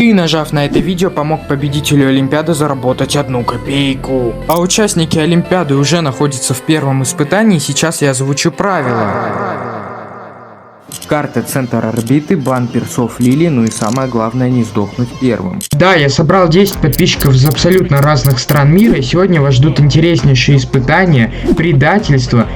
Ты, нажав на это видео, помог победителю Олимпиады заработать 1 копейку. А участники Олимпиады уже находятся в первом испытании, сейчас я озвучу правила. Карта центр орбиты, бан персов Лили, ну и самое главное не сдохнуть первым. Да, я собрал 10 подписчиков из абсолютно разных стран мира, и сегодня вас ждут интереснейшие испытания, предательство.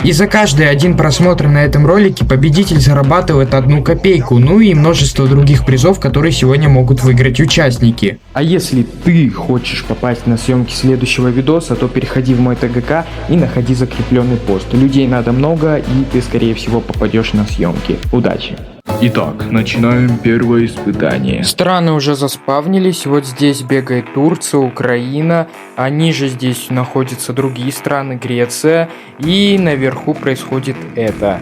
И за каждый один просмотр на этом ролике победитель зарабатывает 1 копейку, ну и множество других призов, которые сегодня могут выиграть участники. А если ты хочешь попасть на съемки следующего видоса, то переходи в мой ТГК и находи закрепленный пост. Людей надо много, и ты скорее всего попадешь на съемки. Удачи! Итак, начинаем первое испытание. Страны уже заспавнились, вот здесь бегает Турция, Украина, а ниже здесь находятся другие страны, Греция, и наверху происходит это.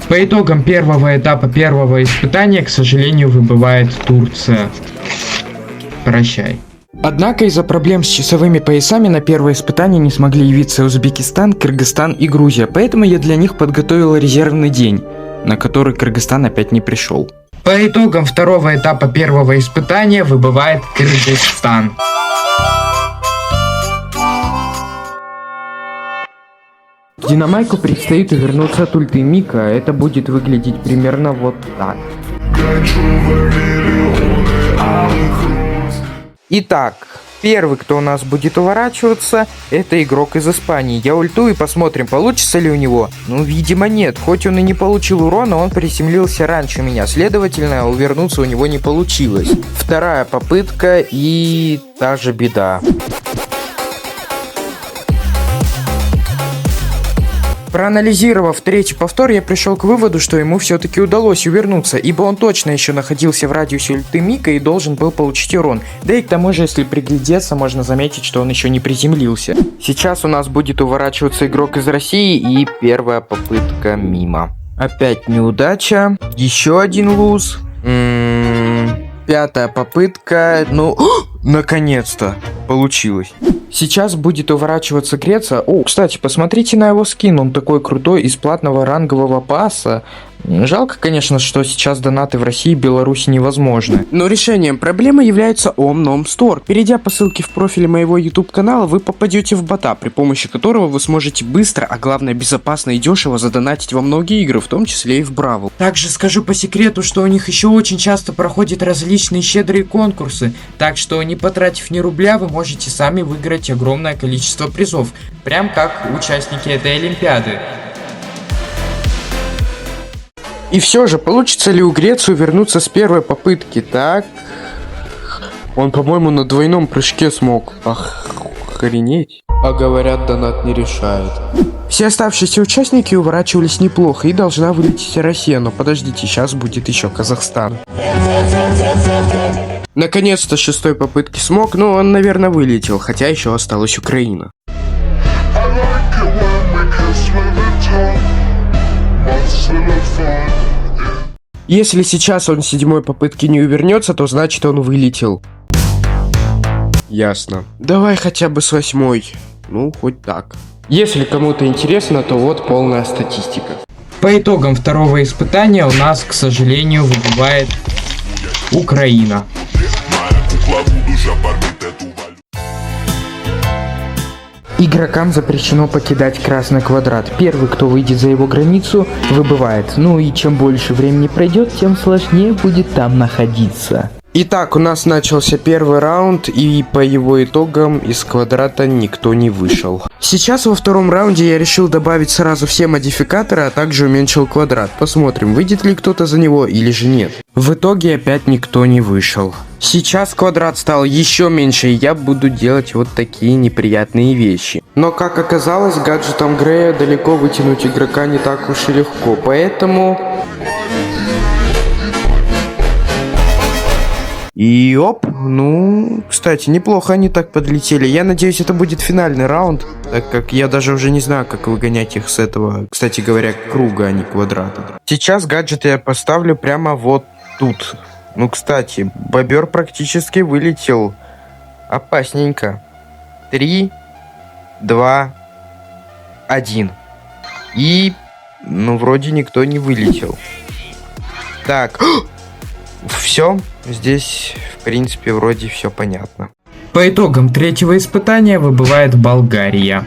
По итогам первого этапа первого испытания, к сожалению, выбывает Турция. Прощай. Однако из-за проблем с часовыми поясами на первое испытание не смогли явиться Узбекистан, Кыргызстан и Грузия, поэтому я для них подготовил резервный день, на который Кыргызстан опять не пришел. По итогам второго этапа первого испытания выбывает Кыргызстан. Динамайку предстоит вернуться от ульты Мика, это будет выглядеть примерно вот так. Итак, первый, кто у нас будет уворачиваться, это игрок из Испании. Я ультую и посмотрим, получится ли у него. Ну, видимо, нет. Хоть он и не получил урона, он приземлился раньше меня. Следовательно, увернуться у него не получилось. Вторая попытка и та же беда. Проанализировав третий повтор, я пришел к выводу, что ему все-таки удалось увернуться, ибо он точно еще находился в радиусе ульты Мика и должен был получить урон. Да и к тому же, если приглядеться, можно заметить, что он еще не приземлился. Сейчас у нас будет уворачиваться игрок из России, и первая попытка мимо. Опять неудача, еще один луз. Пятая попытка, ну, наконец-то получилось. Сейчас будет уворачиваться Греция. О, кстати, посмотрите на его скин, он такой крутой, из платного рангового пасса. Жалко, конечно, что сейчас донаты в России и Беларуси невозможны. Но решением проблемы является Omnom Store. Перейдя по ссылке в профиле моего YouTube канала, вы попадете в бота, при помощи которого вы сможете быстро, а главное безопасно и дешево задонатить во многие игры, в том числе и в Бравл. Также скажу по секрету, что у них еще очень часто проходят различные щедрые конкурсы, так что не потратив ни рубля, вы можете сами выиграть огромное количество призов, прям как участники этой Олимпиады. И все же, получится ли у Греции вернуться с первой попытки? Так. Он, по-моему, на двойном прыжке смог. Охренеть. А говорят, донат не решает. Все оставшиеся участники уворачивались неплохо, и должна вылететь Россия. Но подождите, сейчас будет еще Казахстан. Наконец-то с шестой попытки смог, но он, наверное, вылетел, хотя еще осталась Украина. Если сейчас он с седьмой попытки не увернется, то значит он вылетел. Ясно. Давай хотя бы с восьмой. Ну, хоть так. Если кому-то интересно, то вот полная статистика. По итогам второго испытания у нас, к сожалению, выбывает Украина. Игрокам запрещено покидать красный квадрат. Первый, кто выйдет за его границу, выбывает. Ну и чем больше времени пройдет, тем сложнее будет там находиться. Итак, у нас начался первый раунд, и по его итогам из квадрата никто не вышел. Сейчас во втором раунде я решил добавить сразу все модификаторы, а также уменьшил квадрат. Посмотрим, выйдет ли кто-то за него или же нет. В итоге опять никто не вышел. Сейчас квадрат стал еще меньше, и я буду делать вот такие неприятные вещи. Но как оказалось, гаджетом Грея далеко вытянуть игрока не так уж и легко, поэтому... И оп, ну, кстати, неплохо они так подлетели. Я надеюсь, это будет финальный раунд, так как я даже уже не знаю, как выгонять их с этого, кстати говоря, круга, а не квадрата. Сейчас гаджеты я поставлю прямо вот тут. Ну, кстати, бобер практически вылетел. Опасненько. 3, 2, 1. И Ну, вроде никто не вылетел. Так, все. Здесь, в принципе, вроде все понятно. По итогам третьего испытания выбывает Болгария.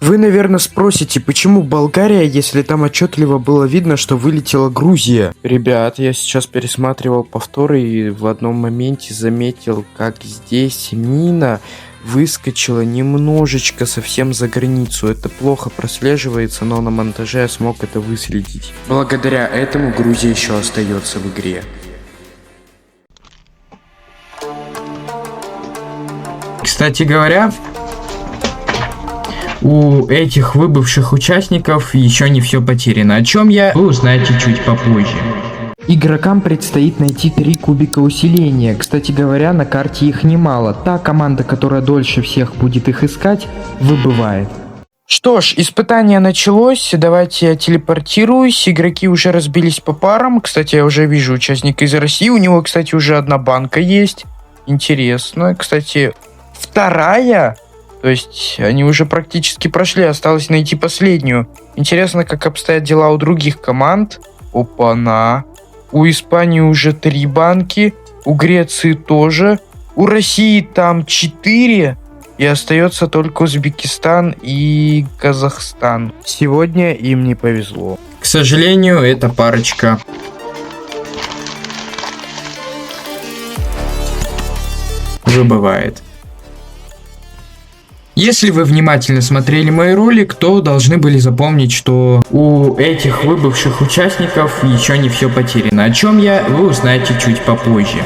Вы, наверное, спросите, почему Болгария, если там отчетливо было видно, что вылетела Грузия? Ребят, я сейчас пересматривал повторы и в одном моменте заметил, как здесь мина выскочила немножечко совсем за границу. Это плохо прослеживается, но на монтаже я смог это выследить. Благодаря этому Грузия еще остается в игре. Кстати говоря, у этих выбывших участников еще не все потеряно, о чем вы узнаете чуть попозже. Игрокам предстоит найти 3 кубика усиления. Кстати говоря, на карте их немало. Та команда, которая дольше всех будет их искать, выбывает. Что ж, испытание началось, давайте я телепортируюсь, игроки уже разбились по парам, кстати, я уже вижу участника из России, у него, кстати, уже одна банка есть, интересно, кстати, вторая, то есть они уже практически прошли, осталось найти последнюю, интересно, как обстоят дела у других команд, опа-на, у Испании уже 3 банки, у Греции тоже, у России там 4, и остается только Узбекистан и Казахстан. Сегодня им не повезло. К сожалению, эта парочка выбывает. Если вы внимательно смотрели мой ролик, то должны были запомнить, что у этих выбывших участников еще не все потеряно, о чем вы узнаете чуть попозже.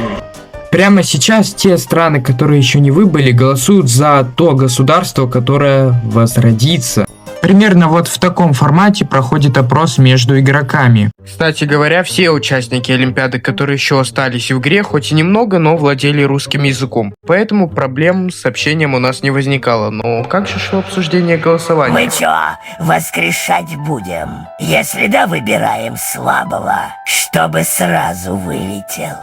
Прямо сейчас те страны, которые еще не выбыли, голосуют за то государство, которое возродится. Примерно вот в таком формате проходит опрос между игроками. Кстати говоря, все участники Олимпиады, которые еще остались в игре, хоть и немного, но владели русским языком. Поэтому проблем с общением у нас не возникало. Но как же шло обсуждение голосования? Мы чё, воскрешать будем? Если да, выбираем слабого, чтобы сразу вылетел.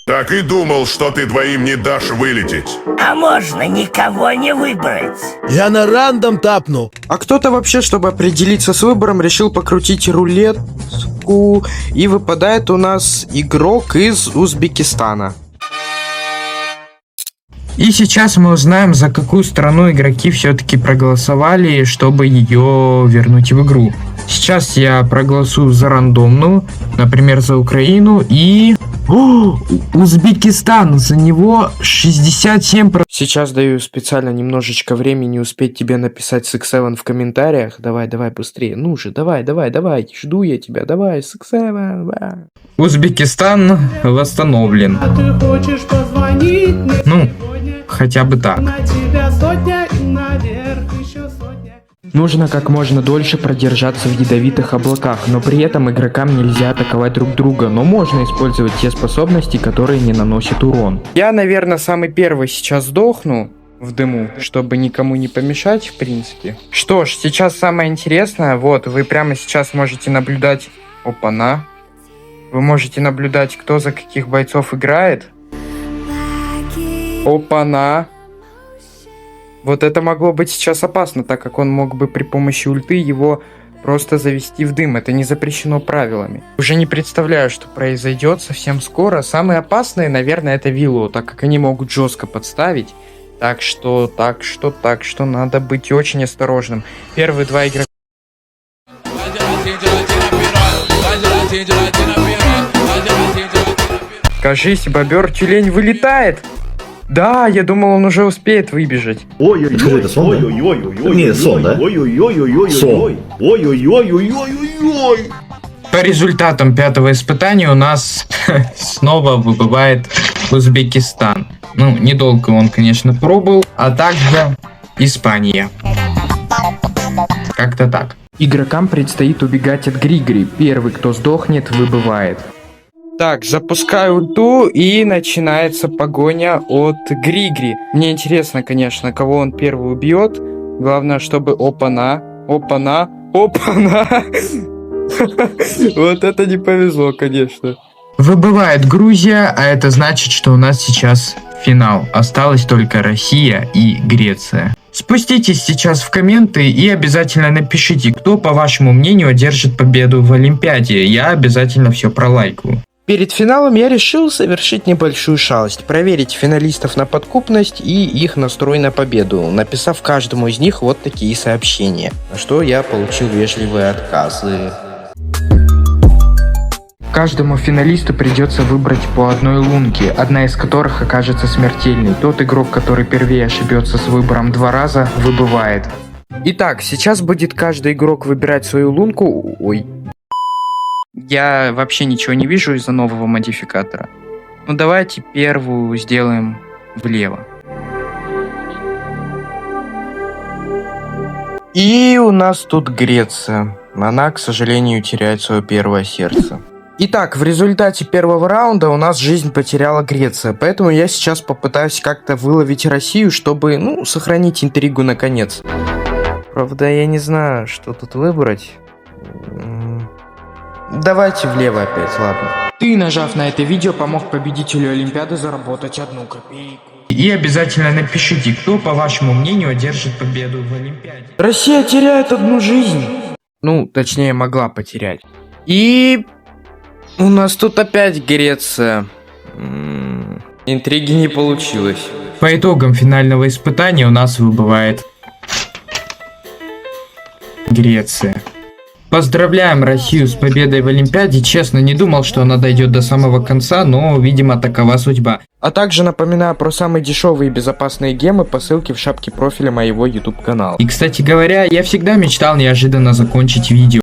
Так и думал, что ты двоим не дашь вылететь. А можно никого не выбрать? Я на рандом тапну. А кто-то вообще, чтобы определиться с выбором, решил покрутить рулетку. И выпадает у нас игрок из Узбекистана. И сейчас мы узнаем, за какую страну игроки все-таки проголосовали, чтобы ее вернуть в игру. Сейчас я проголосую за рандомную, например, за Украину и... Узбекистан, за него 67%. Сейчас даю специально немножечко времени успеть тебе написать Six7 в комментариях. Давай быстрее. Ну же, давай. Жду я тебя. Давай, Six7. Узбекистан восстановлен. А ты хочешь позвонить мне сегодня? Хотя бы так. На тебя сотня и наверх еще сотня. Нужно как можно дольше продержаться в ядовитых облаках, но при этом игрокам нельзя атаковать друг друга, но можно использовать те способности, которые не наносят урон. Я, наверное, самый первый сейчас сдохну в дыму, чтобы никому не помешать, в принципе. Что ж, сейчас самое интересное. Вот, вы прямо сейчас можете наблюдать... Опа-на. Вы можете наблюдать, кто за каких бойцов играет. Опа-на. Вот это могло быть сейчас опасно, так как он мог бы при помощи ульты его просто завести в дым. Это не запрещено правилами. Уже не представляю, что произойдет совсем скоро. Самые опасные, наверное, это Виллоу, так как они могут жестко подставить. Так что надо быть очень осторожным. Первые 2 игрока... Кажись, бобер-тюлень вылетает. Да, я думал, он уже успеет выбежать. Ой-ой-ой, это сон, да? Не, сон, да? Сон. Ой-ой-ой-ой-ой-ой-ой. По результатам 5-го испытания у нас снова выбывает Узбекистан. Ну, недолго он, конечно, пробыл, а также Испания. Как-то так. Игрокам предстоит убегать от Григри. Первый, кто сдохнет, выбывает. Так, запускаю ульту, и начинается погоня от Григри. Мне интересно, конечно, кого он первый убьет. Главное, чтобы опа-на. Вот это не повезло, конечно. Выбывает Грузия, а это значит, что у нас сейчас финал. Осталась только Россия и Греция. Спуститесь сейчас в комменты и обязательно напишите, кто, по вашему мнению, одержит победу в Олимпиаде. Я обязательно все пролайкаю. Перед финалом я решил совершить небольшую шалость, проверить финалистов на подкупность и их настрой на победу, написав каждому из них вот такие сообщения, на что я получил вежливые отказы. Каждому финалисту придется выбрать по одной лунке, одна из которых окажется смертельной. Тот игрок, который первее ошибется с выбором 2 раза, выбывает. Итак, сейчас будет каждый игрок выбирать свою лунку. Ой. Я вообще ничего не вижу из-за нового модификатора. Ну давайте первую сделаем влево. И у нас тут Греция. Она, к сожалению, теряет свое первое сердце. Итак, в результате первого раунда у нас жизнь потеряла Греция, поэтому я сейчас попытаюсь как-то выловить Россию, чтобы, сохранить интригу наконец. Правда, я не знаю, что тут выбрать. Давайте влево опять, ладно. Ты, нажав на это видео, помог победителю Олимпиады заработать 1 копейку. И обязательно напишите, кто, по вашему мнению, одержит победу в Олимпиаде. Россия теряет 1 жизнь. Точнее, могла потерять. И у нас тут опять Греция. Интриги не получилось. По итогам финального испытания у нас выбывает Греция. Поздравляем Россию с победой в Олимпиаде. Честно, не думал, что она дойдет до самого конца, но, видимо, такова судьба. А также напоминаю про самые дешевые и безопасные гемы по ссылке в шапке профиля моего YouTube канала. И, кстати говоря, я всегда мечтал неожиданно закончить видео.